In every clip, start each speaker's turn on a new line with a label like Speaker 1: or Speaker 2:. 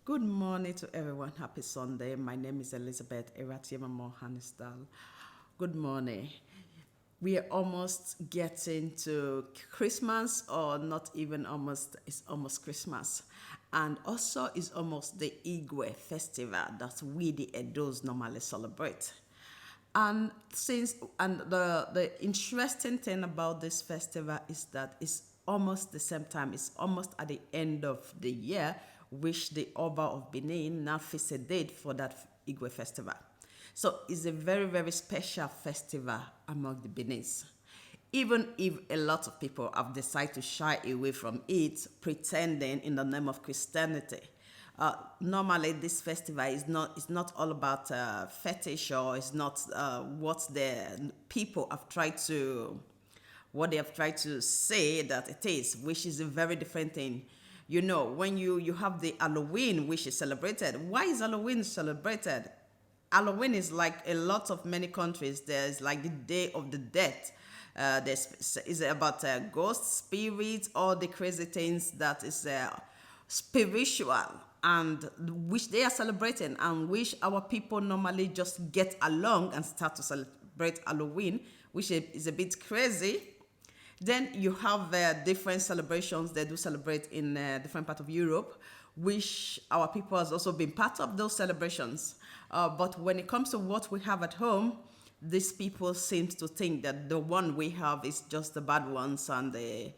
Speaker 1: Good morning to everyone. Happy Sunday. My name is Elizabeth Eratiemamo Hanistal. Good morning. We are almost getting to Christmas, or not even almost, it's almost Christmas. And also, it's almost the Igue festival that we, the Edos, normally celebrate. And the interesting thing about this festival is that it's almost the same time. It's almost at the end of the year, which the Oba of Benin now fixed a date for that Igwe festival. So it's a very very special festival among the Benin. Even if a lot of people have decided to shy away from it, pretending in the name of Christianity. Normally, this festival is not all about fetish, or it's not what the people have tried to what they have tried to say that it is, which is a very different thing. When you have the Halloween, which is celebrated. Why is Halloween celebrated? Halloween is like a lot of many countries. There's like the Day of the Dead. There's is about ghosts, spirits, all the crazy things that is spiritual, and which they are celebrating, and which our people normally just get along and start to celebrate Halloween, which is a bit crazy. Then you have different celebrations they do celebrate in different parts of Europe, which our people has also been part of those celebrations. But when it comes to what we have at home, these people seem to think that the one we have is just the bad ones, and the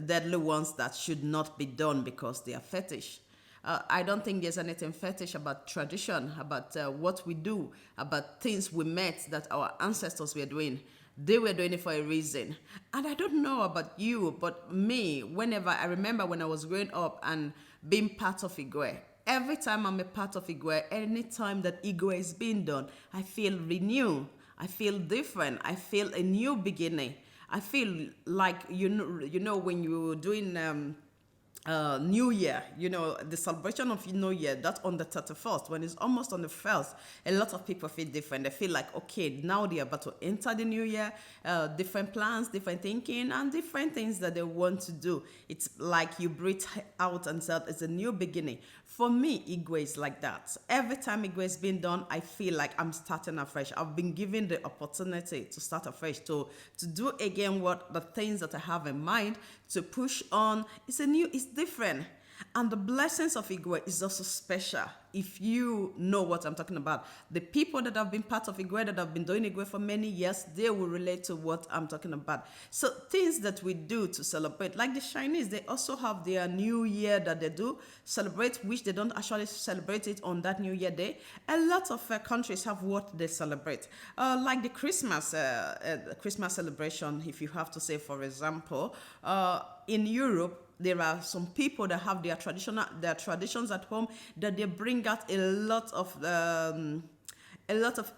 Speaker 1: deadly ones that should not be done because they are fetish. I don't think there's anything fetish about tradition, about what we do, about things we met that our ancestors were doing. They were doing it for a reason. And I don't know about you, but me, whenever I remember when I was growing up and being part of Igue, every time I'm a part of Igue, anytime that Igue is being done, I feel renewed. I feel different. I feel a new beginning. I feel like when you're doing New Year, the celebration of New Year, that's on the 31st, when it's almost on the 1st, a lot of people feel different. They feel like, okay, now they're about to enter the New Year, different plans, different thinking, and different things that they want to do. It's like you breathe out and say, it's a new beginning. For me, Igwe is like that. Every time Igwe is being done, I feel like I'm starting afresh. I've been given the opportunity to start afresh, to do again what the things that I have in mind, to push on. It's different. And the blessings of Igwe is also special. If you know what I'm talking about, the people that have been part of Igwe, that have been doing Igwe for many years, they will relate to what I'm talking about. So things that we do to celebrate, like the Chinese, they also have their New Year that they do celebrate, which they don't actually celebrate it on that New Year day. A lot of countries have what they celebrate, like the Christmas celebration. If you have to say, for example, in Europe, there are some people that have their traditions at home, that they bring out a lot of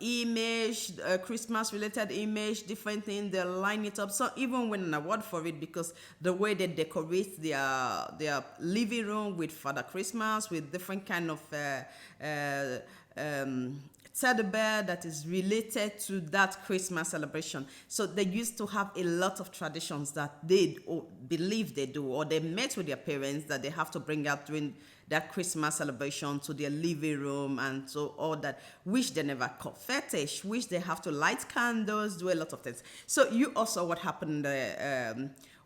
Speaker 1: image, Christmas related image, different things. They line it up. So even win an award for it, because the way they decorate their living room with Father Christmas, with different kind of teddy bear that is related to that Christmas celebration. So they used to have a lot of traditions that they believe they do, or they met with their parents that they have to bring out during that Christmas celebration to their living room, and so all that, which they never call fetish, which they have to light candles, do a lot of things. So you also what happened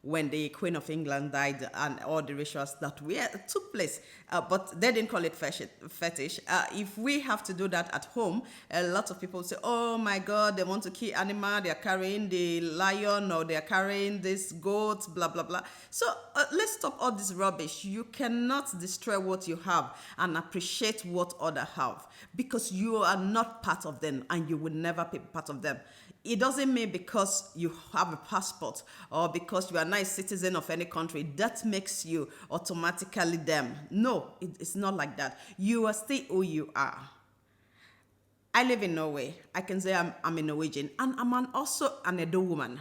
Speaker 1: when the Queen of England died, and all the rituals that took place. But they didn't call it fetish. If we have to do that at home, a lot of people say, oh my God, they want to kill animal, they're carrying the lion, or they're carrying this goat, blah, blah, blah. So let's stop all this rubbish. You cannot destroy what you have and appreciate what others have, because you are not part of them, and you will never be part of them. It doesn't mean because you have a passport, or because you are not a citizen of any country, that makes you automatically them. No, it's not like that. You are still who you are. I live in Norway. I can say I'm a Norwegian, and also an Edo woman.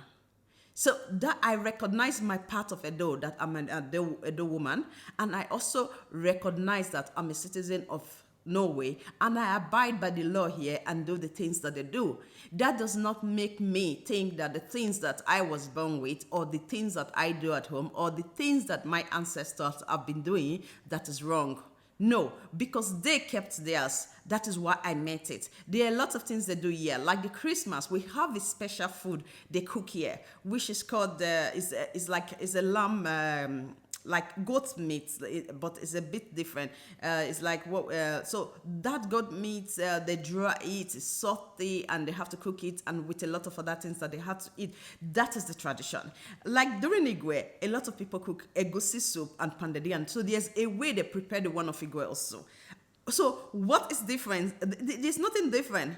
Speaker 1: So that I recognize my part of Edo, that I'm an Edo woman, and I also recognize that I'm a citizen of Norway, and I abide by the law here and do the things that they do. That does not make me think that the things that I was born with, or the things that I do at home, or the things that my ancestors have been doing, that is wrong. No, because they kept theirs. That is why I meant it. There are lots of things they do here, like the Christmas. We have a special food they cook here, which is called is a lamb. Like goat meat, but it's a bit different. It's like what? So that goat meat, they dry it, it's salty, and they have to cook it, and with a lot of other things that they have to eat. That is the tradition. Like during Igue, a lot of people cook egusi soup and pounded yam. So there's a way they prepare the one of Igue also. So what is different? There's nothing different.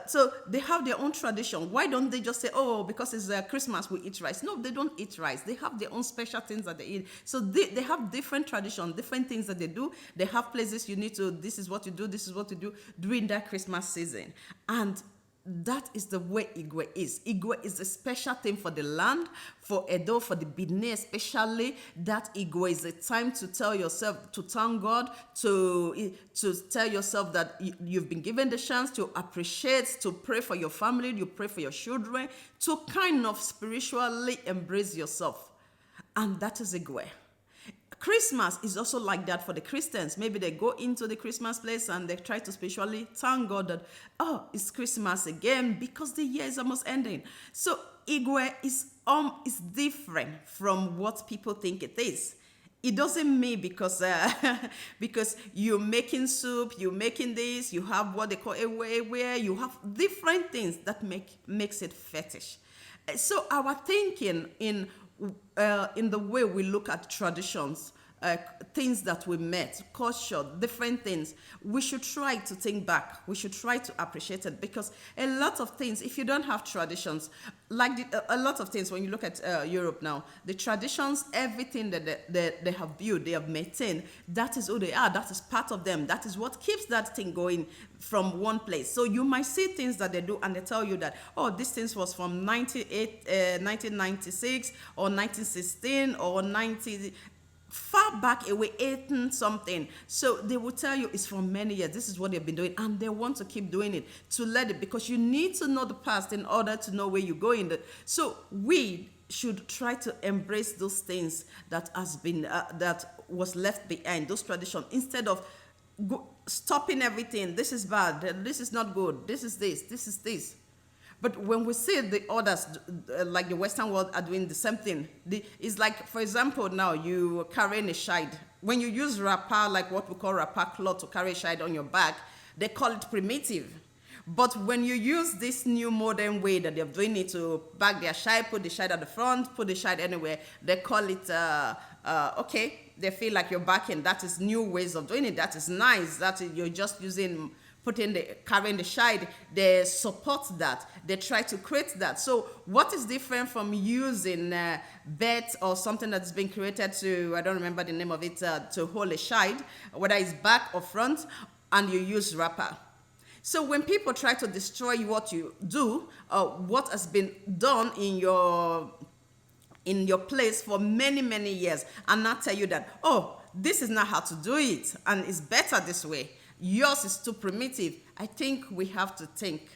Speaker 1: So they have their own tradition. Why don't they just say, oh, because it's Christmas, we eat rice? No, they don't eat rice. They have their own special things that they eat. So they have different tradition, different things that they do. They have places you need to, this is what you do, this is what you do during that Christmas season. And that is the way Igue is. Igue is a special thing for the land, for Edo, for the Benin especially. That Igue is a time to tell yourself, to thank God, to tell yourself that you've been given the chance to appreciate, to pray for your family, you pray for your children, to kind of spiritually embrace yourself. And that is Igue. Christmas is also like that for the Christians. Maybe they go into the Christmas place and they try to spiritually thank God that, oh, it's Christmas again because the year is almost ending. So Igue is different from what people think it is. It doesn't mean because you're making soup, you're making this, you have what they call a where you have different things that makes it fetish. So our thinking in the way we look at traditions, things that we met, culture, different things, we should try to think back. We should try to appreciate it, because a lot of things, if you don't have traditions, like a lot of things, when you look at Europe now, the traditions, everything that they have built, they have maintained, that is who they are. That is part of them. That is what keeps that thing going from one place. So you might see things that they do and they tell you that, oh, this thing was from 1996 or 1916 or 90, far back away, 18 something. So they will tell you it's for many years. This is what they've been doing, and they want to keep doing it, to let it, because you need to know the past in order to know where you're going. So we should try to embrace those things that has been that was left behind, those traditions, instead of stopping everything. This is bad, this is not good, this is this. But when we see the others, like the Western world, are doing the same thing, it's like, for example, now you carrying a child. When you use wrapper, like what we call wrapper cloth, to carry a child on your back, they call it primitive. But when you use this new modern way that they're doing it, to bag their child, put the child at the front, put the child anywhere, they call it, okay, they feel like you're backing. That is new ways of doing it. That is nice. You're just using, carrying the child. They support that. They try to create that. So what is different from using bed or something that's been created to, I don't remember the name of it, to hold a child, whether it's back or front, and you use wrapper? So when people try to destroy what you do, what has been done in your place for many, many years, and not tell you that, oh, this is not how to do it, and it's better this way, yours is too primitive, I think we have to think.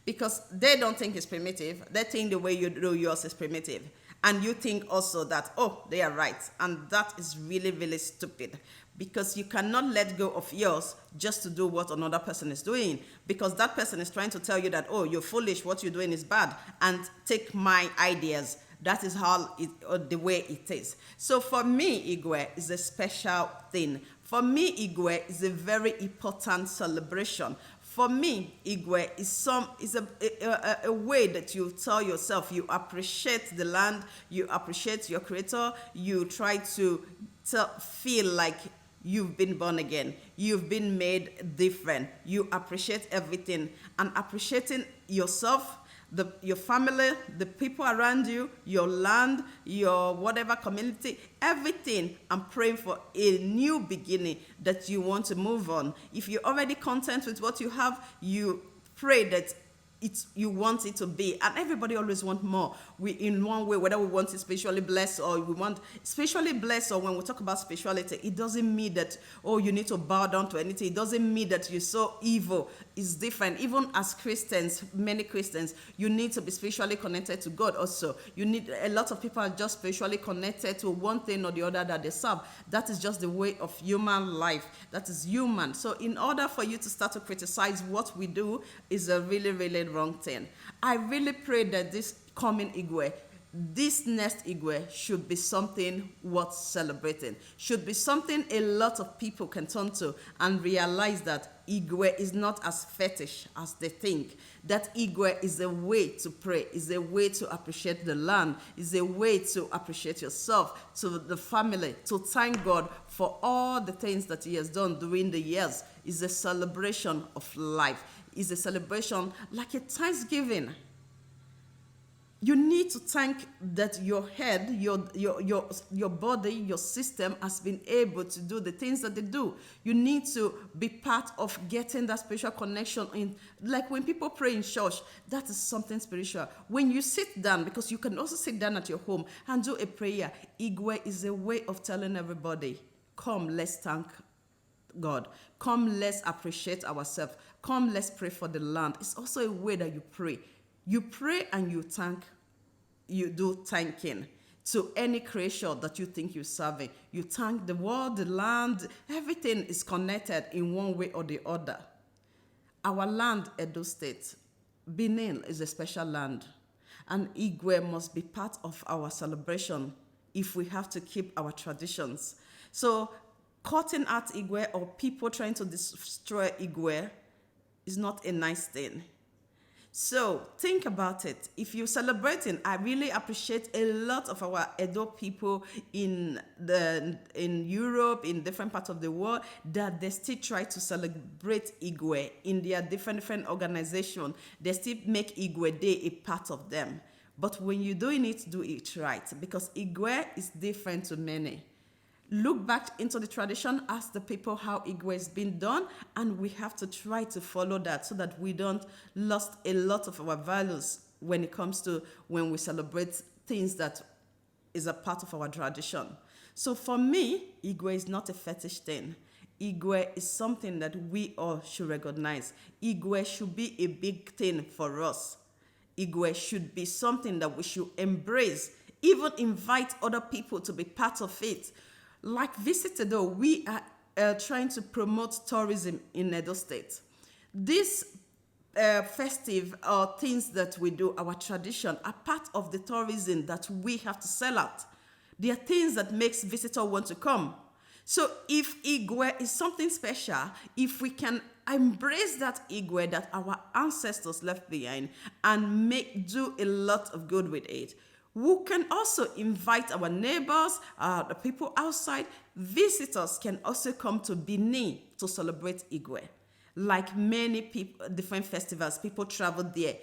Speaker 1: Because they don't think it's primitive. They think the way you do yours is primitive. And you think also that, oh, they are right. And that is really, really stupid. Because you cannot let go of yours just to do what another person is doing. Because that person is trying to tell you that, oh, you're foolish, what you're doing is bad, and take my ideas. That is how the way it is. So for me, Igue is a special thing. For me, Igue is a very important celebration. For me, Igue is a way that you tell yourself you appreciate the land, you appreciate your creator, you try to feel like you've been born again, you've been made different, you appreciate everything, and appreciating yourself, your family, the people around you, your land, your whatever community, everything. I'm praying for a new beginning, that you want to move on. If you're already content with what you have, you pray that you want it to be, and everybody always want more. We, in one way, whether we want it spiritually blessed or we want spiritually blessed, or when we talk about spirituality, it doesn't mean that, oh, you need to bow down to anything. It doesn't mean that you're so evil. It's different. Even as Christians, many Christians, you need to be spiritually connected to God also. You need, a lot of people are just spiritually connected to one thing or the other that they serve. That is just the way of human life. That is human. So in order for you to start to criticize what we do is a really, really wrong thing. I really pray that this coming Igue, this next Igue, should be something worth celebrating, should be something a lot of people can turn to and realize that Igue is not as fetish as they think. That Igue is a way to pray, is a way to appreciate the land, is a way to appreciate yourself, to the family, to thank God for all the things that He has done during the years. Is a celebration of life, is a celebration like a Thanksgiving. You need to thank that your head, your body, your system has been able to do the things that they do. You need to be part of getting that spiritual connection in. Like when people pray in church, that is something spiritual. When you sit down, because you can also sit down at your home and do a prayer, Igue is a way of telling everybody, come, let's thank God. Come, let's appreciate ourselves. Come, let's pray for the land. It's also a way that you pray. You pray and you thank. You do thanking to any creation that you think you're serving. You thank the world, the land, everything is connected in one way or the other. Our land, Edo State, Benin is a special land, and Igue must be part of our celebration if we have to keep our traditions. So cutting out Igue or people trying to destroy Igue is not a nice thing. So think about it. If you're celebrating, I really appreciate a lot of our Edo people in Europe, in different parts of the world, that they still try to celebrate Igue in their different organizations. They still make Igue Day a part of them. But when you're doing it, do it right, because Igue is different to many. Look back into the tradition, ask the people how Igue has been done, and we have to try to follow that so that we don't lose a lot of our values when it comes to when we celebrate things that is a part of our tradition. So for me, Igue is not a fetish thing. Igue is something that we all should recognize. Igue should be a big thing for us. Igue should be something that we should embrace, even invite other people to be part of it. Like Visit Edo, we are trying to promote tourism in Edo State. These festive things that we do, our tradition, are part of the tourism that we have to sell out. They are things that makes visitors want to come. So if Igue is something special, if we can embrace that Igue that our ancestors left behind and do a lot of good with it, we can also invite our neighbors, the people outside. Visitors can also come to Benin to celebrate Igue. Like many people, different festivals, people travel there.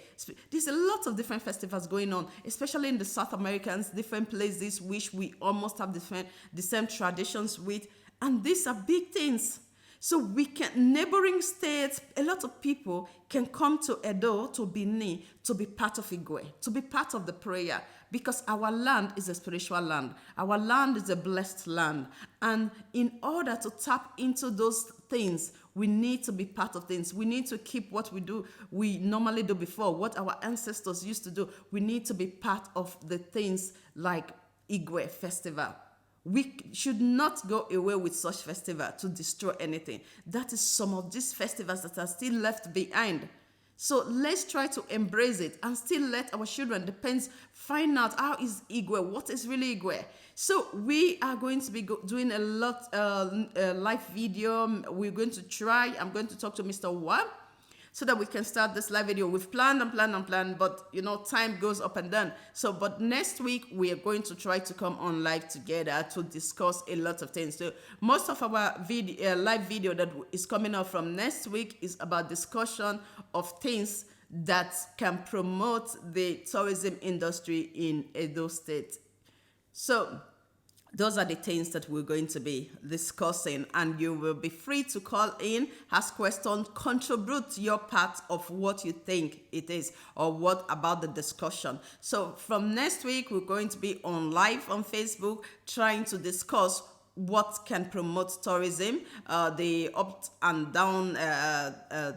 Speaker 1: There's a lot of different festivals going on, especially in the South Americans, different places which we almost have the same traditions with. And these are big things. So we can, neighboring states, a lot of people can come to Edo, to Benin, to be part of Igue, to be part of the prayer, because our land is a spiritual land. Our land is a blessed land. And in order to tap into those things, we need to be part of things. We need to keep what we normally do before, what our ancestors used to do. We need to be part of the things like Igue festival. We should not go away with such festival to destroy anything. That is some of these festivals that are still left behind. So let's try to embrace it and still let our children find out how is Igue, what is really Igue. So we are going to be doing a lot live video. We're going to try. I'm going to talk to Mr. Wam so that we can start this live video. We've planned, but time goes up and down. So, but next week we are going to try to come on live together to discuss a lot of things. So most of our live video that is coming up from next week is about discussion of things that can promote the tourism industry in Edo State. So those are the things that we're going to be discussing, and you will be free to call in, ask questions, contribute your part of what you think it is or what about the discussion. So from next week, we're going to be on live on Facebook trying to discuss what can promote tourism, the up and down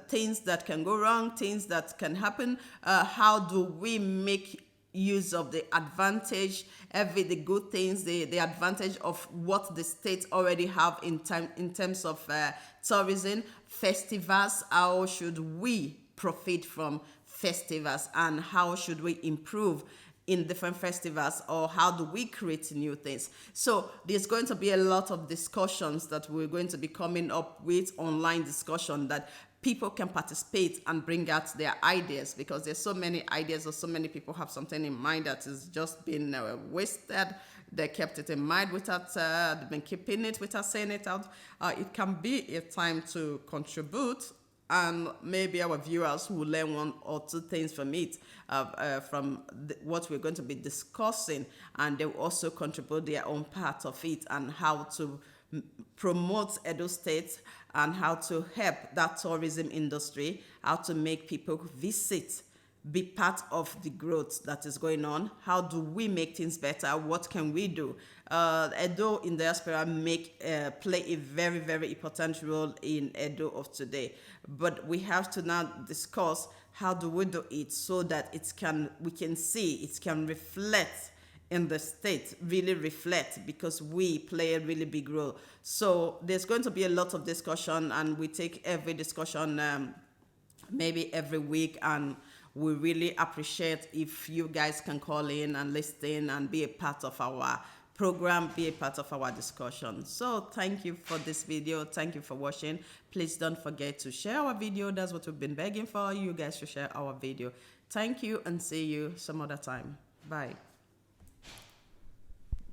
Speaker 1: things that can go wrong, things that can happen. How do we make use of the advantage, the good things, the advantage of what the state already have in terms of tourism, festivals? How should we profit from festivals, and how should we improve in different festivals, or how do we create new things? So there's going to be a lot of discussions that we're going to be coming up with, online discussion that people can participate and bring out their ideas, because there's so many ideas, or so many people have something in mind that is just been wasted. They kept it in mind without, they've been keeping it without saying it out. It can be a time to contribute, and maybe our viewers will learn one or two things from it, from what we're going to be discussing, and they will also contribute their own part of it, and how to promote Edo State, and how to help that tourism industry, how to make people visit, be part of the growth that is going on. How do we make things better? What can we do? Edo in diaspora play a very, very important role in Edo of today. But we have to now discuss how do we do it so that we can see, it can reflect in the state, really reflect, because we play a really big role. So there's going to be a lot of discussion, and we take every discussion maybe every week, and we really appreciate if you guys can call in and listen and be a part of our program, be a part of our discussion. So thank you for this video. Thank you for watching. Please don't forget to share our video. That's what we've been begging for. You guys should share our video. Thank you, and see you some other time. Bye.